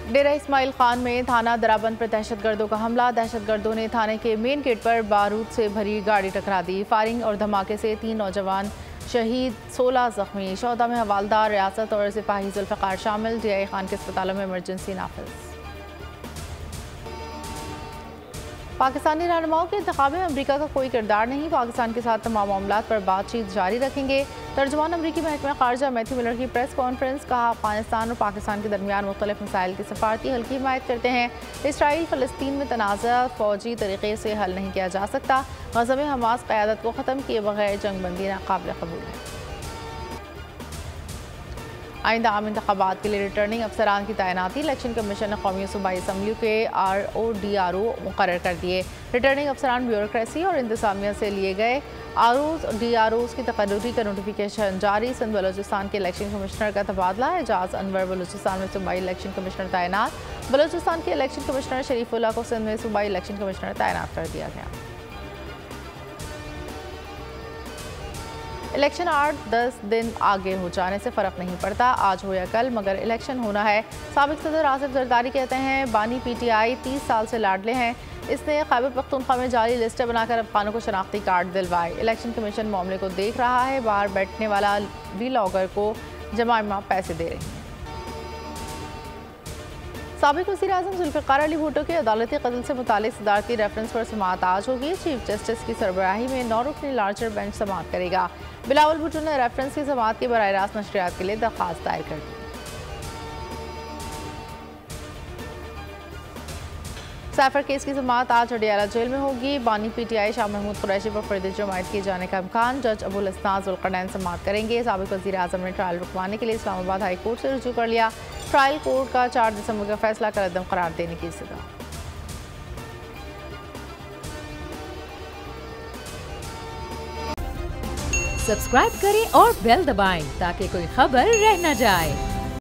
डेरा इस्माइल खान में थाना दराबंद पर दहशतगर्दों का हमला। दहशतगर्दों ने थाने के मेन गेट पर बारूद से भरी गाड़ी टकरा दी। फायरिंग और धमाके से 3 नौजवान शहीद, 16 जख्मी। शोहदा में हवालदार रियासत और सिपाही जुल्फ़िकार शामिल। DI खान के अस्पतालों में इमरजेंसी नाफिज। पाकिस्तानी रहनुमाओं के इंतखाब में अमरीका का कोई किरदार नहीं। पाकिस्तान के साथ तमाम मामलात पर बातचीत जारी रखेंगे। तर्जुमान अमरीकी महकमा खारजा मैथ्यू मिलर की प्रेस कॉन्फ्रेंस। कहा, अफगानिस्तान और पाकिस्तान के दरमियान मुख्तलिफ मसाइल की सफारती हल की हिमायत करते हैं। इसराइल फ़लस्तीन में तनाज़ा फौजी तरीके से हल नहीं किया जा सकता। गज़ा में हमास क़यादत को ख़त्म किए बगैर जंगबंदी नाक़ाबिल क़बूल है। आइंदा आम इंतखाबात के लिए रिटर्निंग अफसरान की तैनाती। इलेक्शन कमीशन ने कौमी सूबाई असम्बली के RO-DRO मुकर्रर कर दिए। रिटर्निंग अफसरान ब्यूरोक्रेसी और इंतजामिया से लिए गए। RO-DROs की तकर्री का नोटिफिकेशन जारी। सिंध बलोचिस्तान के इलेक्शन कमिश्नर का तबादला। एजाज अनवर बलोचिस्तान में सूबाई इलेक्शन कमिश्नर तैनात। बलोचिस्तान के इलेक्शन कमिश्नर शरीफुल्लाह को सिंध में सूबाई इलेक्शन कमिश्नर तैनात कर दिया गया। इलेक्शन 8-10 दिन आगे हो जाने से फ़र्क नहीं पड़ता, आज हो या कल मगर इलेक्शन होना है। साबिक सदर आसिफ जरदारी कहते हैं, बानी PTI 30 साल से लाडले हैं। इसने खैबर पख्तूनख्वा में जाली लिस्टें बनाकर अफगानों को शनाख्ती कार्ड दिलवाए। इलेक्शन कमीशन मामले को देख रहा है। बाहर बैठने वाला व्लॉगर को जमाइमा पैसे दे रही है। साबिक वज़ीर-ए-आज़म जुल्फ़िकार अली भुट्टो के अदालती कत्ल से मुतालिक सदारती रेफरेंस पर समाअत आज होगी। चीफ जस्टिस की सरबराही में 9 रुकनी लार्जर बेंच समाअत करेगा। बिलावल भुट्टो ने रेफरेंस की समाअत की बराह रास्त नशरियात के लिए दरख्वास्त दायर कर दी। सैफर केस की समाअत आज अडियाला जेल में होगी। बानी PTI शाह महमूद कुरैशी पर फर्द जुर्म आयद किए जाने का इम्कान। जज अबुल हसन ज़ुल्क़रनैन समाअत करेंगे। साबिक वज़ीर-ए-आज़म ने ट्रायल रुकवाने के लिए इस्लामाबाद हाई कोर्ट से रुजू कर लिया। ट्रायल कोर्ट का 4 दिसंबर का फैसला कलअदम करार देने की सजा। सब्सक्राइब करें और बेल दबाएं ताकि कोई खबर रह न जाए।